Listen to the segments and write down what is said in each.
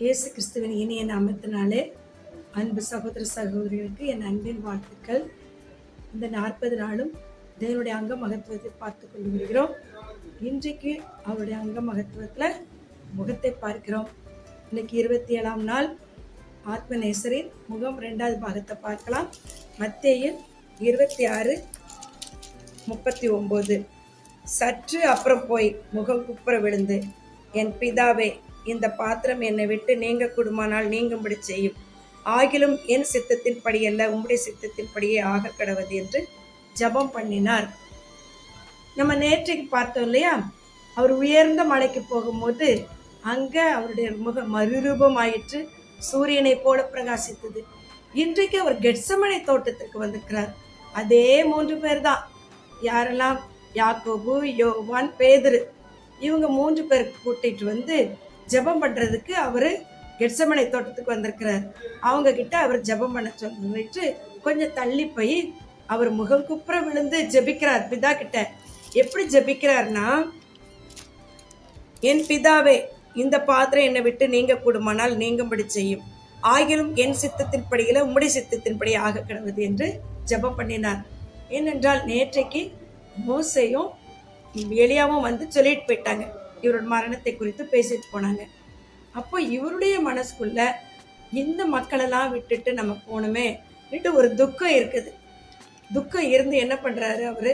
இயேசு கிறிஸ்துவின் இனிய நாமத்தினாலே அன்பு சகோதர சகோதரிகளுக்கு என் அன்பின் வாழ்த்துக்கள். இந்த 40 நாளும் தேவனுடைய அங்க மகத்துவத்தை பார்த்து கொண்டு வருகிறோம். இன்றைக்கு அவருடைய அங்க மகத்துவத்தில் முகத்தை பார்க்கிறோம். இன்னைக்கு 27ஆம் நாள். ஆத்ம நேசரின் முகம் 2வது பாகத்தை பார்க்கலாம். மத்தேயு 26:39. சற்று அப்புறம் போய் முகம் குப்புற விழுந்து, என் பிதாவே, இந்த பாத்திரம் என்னை விட்டு நீங்க கூடுமானால் நீங்கும்படி செய்யும். ஆகிலும் என் சித்தத்தின்படி அல்ல, உம்முடைய சித்தத்தின்படியே ஆக கடவது என்று ஜபம் பண்ணினார். நம்ம நேற்றைக்கு பார்த்தோம் இல்லையா, அவர் உயர்ந்த மலைக்கு போகும்போது அங்க அவருடைய முகம் மறுரூபம் ஆயிற்று, சூரியனை போல பிரகாசித்தது. இன்றைக்கு அவர் கெட்சமனை தோட்டத்திற்கு வந்திருக்கிறார். அதே 3 பேர் தான். யாரெல்லாம்? யாக்கோபு, யோவான், பேதுரு. இவங்க 3 பேருக்கு கூட்டிட்டு வந்து ஜெபம் பண்றதுக்கு அவரு கெட்சமனை தோட்டத்துக்கு வந்திருக்கிறார். அவங்க கிட்ட அவர் ஜெபம் பண்ண சொல்லிட்டு கொஞ்சம் தள்ளி போய் அவர் முகம் குப்புற விழுந்து ஜெபிக்கிறார் பிதா கிட்ட. எப்படி ஜெபிக்கிறார்னா, என் பிதாவே, இந்த பாத்திரம் என்னை விட்டு நீங்க கூடுமானால் நீங்கும்படி செய்யும். ஆகிலும் என் சித்தத்தின்படியில உம்முடைய சித்தத்தின்படி ஆக கிடவது என்று ஜெபம் பண்ணினார். ஏனென்றால் நேற்றைக்கு மோசேயும் எலியாவும் வந்து சொல்லிட்டு போயிட்டாங்க, இவரோட மரணத்தை குறித்து பேசிட்டு போனாங்க. அப்போ இவருடைய மனசுக்குள்ள இந்த மக்களெல்லாம் விட்டுட்டு நம்ம போகணுமே ஒரு துக்கம் இருக்குது. துக்கம் இருந்து என்ன பண்றாரு, அவரு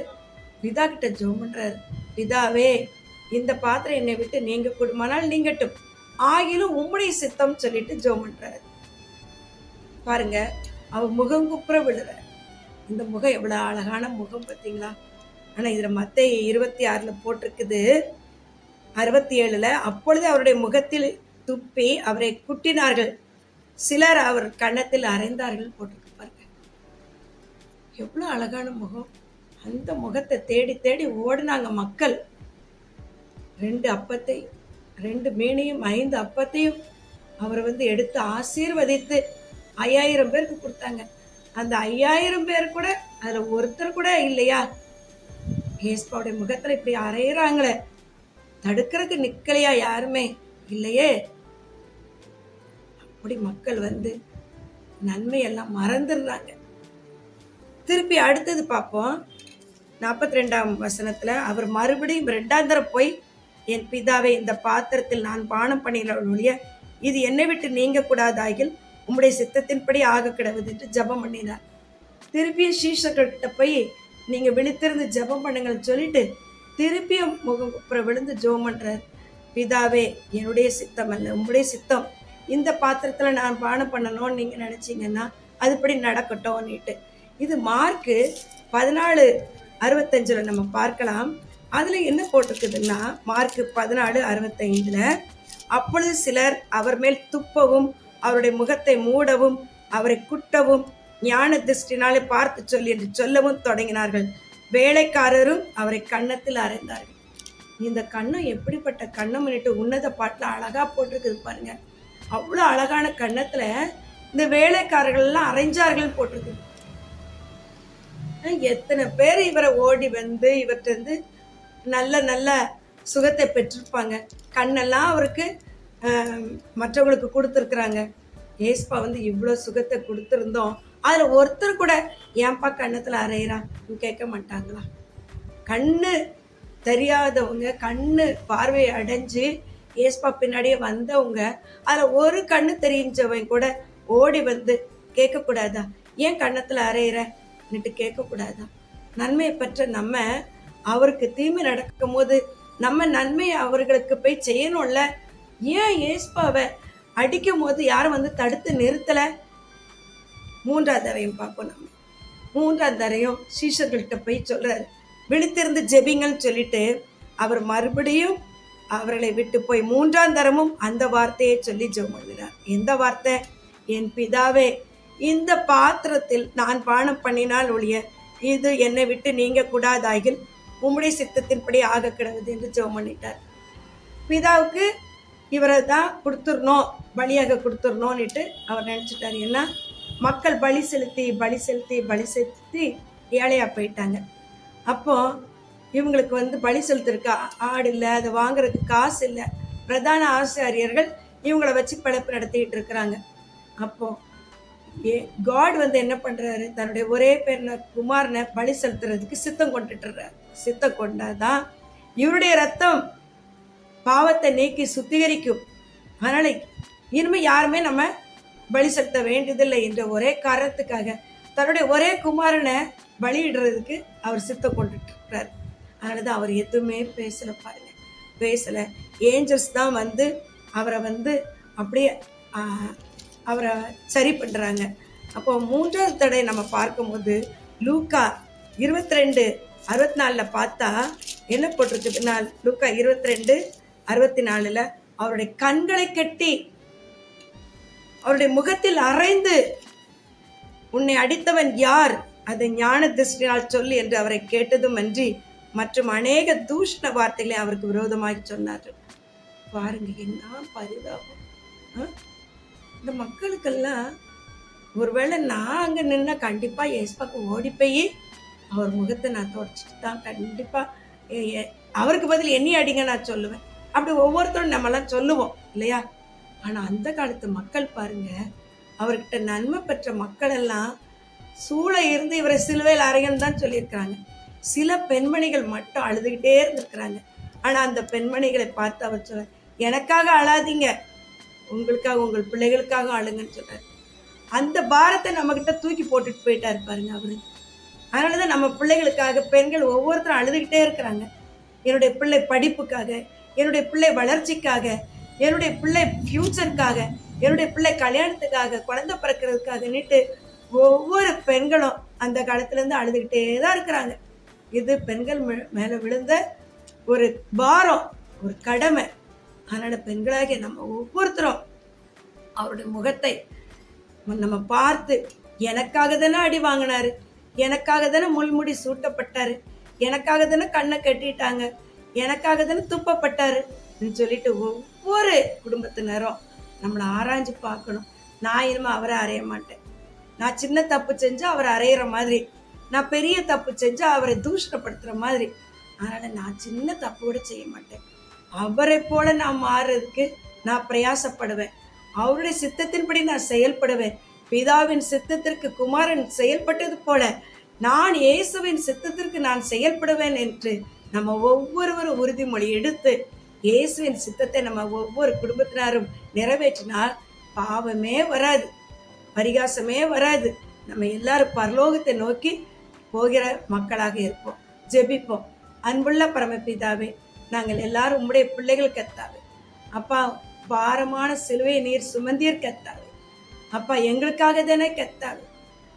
பிதா கிட்ட ஜெபம் பண்றாரு. பிதாவே, இந்த பாத்திரம் என்னை விட்டு நீங்க கூடுமானால் நீங்கட்டும், ஆகிலும் உம்முடைய சித்தம் சொல்லிட்டு ஜெபம் பண்றாரு. பாருங்க, அவர் முகம் குப்புற விழுற. இந்த முகம் எவ்வளவு அழகான முகம் பார்த்தீங்களா? ஆனா இதுல மத்தேயு 26 போட்டிருக்குது, 67. அப்பொழுது அவருடைய முகத்தில் துப்பி அவரை குட்டினார்கள், சிலர் அவர் கன்னத்தில் அறைந்தார்கள் போட்டிருக்கு. பாருங்க, எவ்வளவு அழகான முகம். அந்த முகத்தை தேடி தேடி ஓடினாங்க மக்கள். 2 அப்பத்தை 2 மீனையும் 5 அப்பத்தையும் அவர் எடுத்து ஆசீர்வதித்து 5000 பேருக்கு கொடுத்தாங்க. அந்த 5000 பேர் கூட அதுல ஒருத்தர் கூட இல்லையா, ஏசப்பாவுடைய முகத்துல இப்படி அறையிறாங்களே, தடுக்கிறதுக்கு நிக்கலையா? யாருமே இல்லையே. அப்படி மக்கள் நன்மையெல்லாம் மறந்துடுறாங்க. திருப்பி அடுத்தது பார்ப்போம். 42ஆம் வசனத்துல அவர் மறுபடியும் 2ஆம் தரம் போய், என் பிதாவே, இந்த பாத்திரத்தில் நான் பானம் பண்ணினொழிய இது என்னை விட்டு நீங்க கூடாதாகில் உம்முடைய சித்தத்தின்படி ஆக கிடவது என்று ஜெபம் பண்ணினார். திருப்பியும் சீஷர்கள்கிட்ட போய் நீங்க விழித்திருந்து ஜெபம் பண்ணுங்கள் சொல்லிட்டு திருப்பியும் முகம் குப்புற விழுந்து ஜெபம் பண்றார். பிதாவே, என்னுடைய சித்தம் அல்ல, உம்முடைய சித்தம். இந்த பாத்திரத்துல நான் பானம் பண்ணணும்னு நீங்க நினைச்சீங்கன்னா அதுபடி நடக்கட்டும்னுட்டு. இது மார்க்கு 14:65 நம்ம பார்க்கலாம். அதுல என்ன போட்டிருக்குதுன்னா, மார்க்கு 14:65, அப்பொழுது சிலர் அவர் மேல் துப்பவும் அவருடைய முகத்தை மூடவும் அவரை குட்டவும் ஞான திருஷ்டினாலே பார்த்து சொல்லி என்று சொல்லவும் தொடங்கினார்கள். வேலைக்காரரும் அவரை கன்னத்தில் அறைந்தார்கள். இந்த கண்ணம் எப்படிப்பட்ட கண்ணம்னுட்டு உன்னத பாட்டுல அழகா போட்டிருக்குது பாருங்க. அவ்வளவு அழகான கன்னத்துல இந்த வேலைக்காரர்கள் எல்லாம் அரைஞ்சார்கள் போட்டிருக்கு. எத்தனை பேர் இவரை ஓடி இவர்கிட்ட நல்ல நல்ல சுகத்தை பெற்றிருப்பாங்க. கண்ணெல்லாம் அவருக்கு மற்றவங்களுக்கு கொடுத்துருக்குறாங்க. ஏசப்பா இவ்வளோ சுகத்தை கொடுத்துருந்தோம், அதுல ஒருத்தர் கூட ஏன்பா கண்ணத்துல அரைகிறான் கேட்க மாட்டாங்களா? கண்ணு தெரியாதவங்க, கண்ணு பார்வை அடைஞ்சு ஏசப்பா பின்னாடியே வந்தவங்க, அதுல ஒரு கண்ணு தெரிஞ்சவங்க கூட ஓடி கேட்கக்கூடாதா? ஏன் கண்ணத்துல அரைகிறன்னுட்டு கேட்கக்கூடாதா? நன்மையை பெற்ற நம்ம அவருக்கு தீமை நடக்கும் போது நம்ம நன்மையை அவர்களுக்கு போய் செய்யணும்ல. ஏன் ஏசப்பாவை அடிக்கும் போது யாரும் தடுத்து நிறுத்தல? 3ஆம் தரையும் பார்ப்போம். நம்ம 3ஆம் தரையும் சீஷர்கள்கிட்ட போய் சொல்றாரு, விழித்திருந்து ஜெபிங்கன்னு சொல்லிட்டு அவர் மறுபடியும் அவர்களை விட்டு போய் 3ஆம் தரமும் அந்த வார்த்தையை சொல்லி ஜெபம் பண்ணுறார். எந்த வார்த்தை? என் பிதாவே, இந்த பாத்திரத்தில் நான் பானம் பண்ணினால் ஒழிய இது என்னை விட்டு நீங்க கூடாதாகில் உம்முடைய சித்தத்தின்படி ஆக கிடவது என்று ஜெபம் பண்ணிட்டார். பிதாவுக்கு இவரை தான் கொடுத்துடணும், பலியாக கொடுத்துடணும்னுட்டு அவர் நினச்சிட்டார். ஏன்னா மக்கள் பலி செலுத்தி ஏழையா போயிட்டாங்க. அப்போ இவங்களுக்கு பலி செலுத்திருக்க ஆடு இல்லை, அதை வாங்குறதுக்கு காசு இல்லை. பிரதான ஆசாரியர்கள் இவங்கள வச்சு பிழைப்பு நடத்திட்டு இருக்கிறாங்க. அப்போ காட் வந்து என்ன பண்றாரு, தன்னுடைய ஒரே பேர்ன குமாரனை பலி செலுத்துறதுக்கு சித்தம் கொண்டுட்டுறாரு. சித்தம் கொண்டாதான் இவருடைய ரத்தம் பாவத்தை நீக்கி சுத்திகரிக்கும். அதனால இனிமே யாருமே நம்ம பலி செலுத்த வேண்டியதில்லை என்ற ஒரே காரணத்துக்காக தன்னுடைய ஒரே குமாரனை பலியிடுறதுக்கு அவர் சித்தம் கொண்டுட்டு இருக்கிறார். அதனாலதான் அவர் எதுவுமே பேசல, பாருங்க, பேசல. ஏஞ்சல்ஸ் தான் வந்து அவரை வந்து அப்படியே அவரை சரி பண்றாங்க. அப்போ மூன்றாவது தடவை நம்ம பார்க்கும்போது லூக்கா 22:64 பார்த்தா என்ன போட்டிருக்குதுன்னா, லூக்கா 22:64 அவருடைய கண்களை கட்டி அவருடைய முகத்தில் அறைந்து, உன்னை அடித்தவன் யார், அதை ஞான திருஷ்டினால் சொல்லி என்று அவரை கேட்டதும் அன்றி மற்றும் அநேக தூஷண வார்த்தைகளை அவருக்கு விரோதமாக சொன்னார்கள். பாருங்க என்ன பரிதாபம். இந்த மக்களுக்கெல்லாம் ஒருவேளை நான் அங்கே நின்னா கண்டிப்பாக ஏசப்பாக்கு ஓடி போய் அவர் முகத்தை நான் தொடச்சிட்டு தான் கண்டிப்பாக அவருக்கு பதில் என்னைய அடிங்க நான் சொல்லுவேன். அப்படி ஒவ்வொருத்தரும் நம்மளாம் சொல்லுவோம் இல்லையா? ஆனால் அந்த காலத்து மக்கள் பாருங்க, அவர்கிட்ட நன்மை பெற்ற மக்கள் எல்லாம் சூழ இருந்து இவரை சிலுவையில் அறையன்னு தான் சொல்லியிருக்கிறாங்க. சில பெண்மணிகள் மட்டும் அழுதுகிட்டே இருந்திருக்கிறாங்க. ஆனால் அந்த பெண்மணிகளை பார்த்து அவர் சொல்ல, எனக்காக அழாதீங்க, உங்களுக்காக உங்கள் பிள்ளைகளுக்காக அழுங்கன்னு சொல்றாரு. அந்த பாரத்தை நம்மகிட்ட தூக்கி போட்டுட்டு போயிட்டாரு பாருங்க அவரு. அதனாலதான் நம்ம பிள்ளைகளுக்காக பெண்கள் ஒவ்வொருத்தரும் அழுதுகிட்டே இருக்கிறாங்க. என்னுடைய பிள்ளை படிப்புக்காக, என்னுடைய பிள்ளை வளர்ச்சிக்காக, என்னுடைய பிள்ளை ஃபியூச்சருக்காக, என்னுடைய பிள்ளை கல்யாணத்துக்காக, குழந்தை பிறக்கிறதுக்காகன்னுட்டு ஒவ்வொரு பெண்களும் அந்த காலத்துலேருந்து அழுதுகிட்டே தான் இருக்கிறாங்க. இது பெண்கள் மேலே விழுந்த ஒரு பாரம், ஒரு கடமை. அதனால பெண்களாகிய நம்ம ஒவ்வொருத்தரும் அவருடைய முகத்தை நம்ம பார்த்து, எனக்காக தானே அடி வாங்கினாரு, எனக்காக தானே முள்முடி சூட்டப்பட்டாரு, எனக்காக தானே கண்ணை கட்டிட்டாங்க, எனக்காக தானே துப்பப்பட்டாரு சொல்லிட்டு ஒவ்வொரு குடும்பத்தினரும் நம்மளை ஆராய்ஞ்சு பார்க்கணும். நான் இனிமே அவரை அறைய மாட்டேன். நான் சின்ன தப்பு செஞ்சா அவரை அறையிற மாதிரி, நான் பெரிய தப்பு செஞ்சா அவரை தூஷணப்படுத்துற மாதிரி. அதனால நான் சின்ன தப்பு கூட செய்ய மாட்டேன். அவரை போல நான் மாறுறதுக்கு நான் பிரயாசப்படுவேன். அவருடைய சித்தத்தின்படி நான் செயல்படுவேன். பிதாவின் சித்தத்திற்கு குமாரன் செயல்பட்டது போல நான் இயேசுவின் சித்தத்திற்கு நான் செயல்படுவேன் என்று நம்ம ஒவ்வொருவரும் உறுதிமொழி எடுத்து இயேசுவின் சித்தத்தை நம்ம ஒவ்வொரு குடும்பத்தினரும் நிறைவேற்றினால் பாவமே வராது, பரிகாசமே வராது. நம்ம எல்லாரும் பரலோகத்தை நோக்கி போகிற மக்களாக இருப்போம். ஜெபிப்போம். அன்புள்ள பரமபிதாவே, நாங்கள் எல்லாரும் உம்முடைய பிள்ளைகள் கர்த்தாவே. அப்பா, பாரமான சிலுவை நீர் சுமந்தீர் கர்த்தாவே. அப்பா, எங்களுக்காக தானே கர்த்தாவே.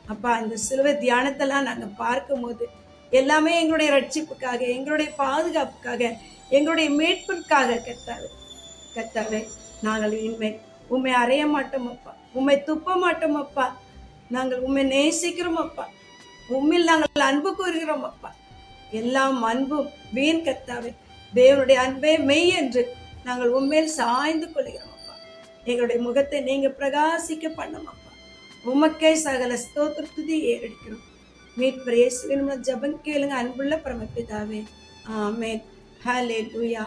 அப்பா, அந்த சிலுவை தியானத்தெல்லாம் நாங்கள் பார்க்கும்போது எல்லாமே எங்களுடைய ரட்சிப்புக்காக, எங்களுடைய பாதுகாப்புக்காக, எங்களுடைய மீட்பிற்காக கர்த்தாவே. கர்த்தாவே, நாங்கள் இனிமேல் உம்மை அறைய மாட்டோம் அப்பா, உம்மை துப்ப மாட்டோம் அப்பா. நாங்கள் உம்மை நேசிக்கிறோம் அப்பா, உம்மில் நாங்கள் அன்பு கூறுகிறோம் அப்பா. எல்லாம் அன்பும் வீண் கர்த்தாவே. தேவனுடைய அன்பே மெய் என்று நாங்கள் உண்மையில் சாய்ந்து கொள்கிறோம் அப்பா. எங்களுடைய முகத்தை நீங்க பிரகாசிக்க பண்ணும் அப்பா. உமக்கே சகல ஸ்தோத்திர துதி ஏறெடுக்கிறோம். மீட்பர் இயேசுவின் ஜெபம் கேளுங்க அன்புள்ள பரமபிதாவே. ஆமென். ஹல்லேலூயா.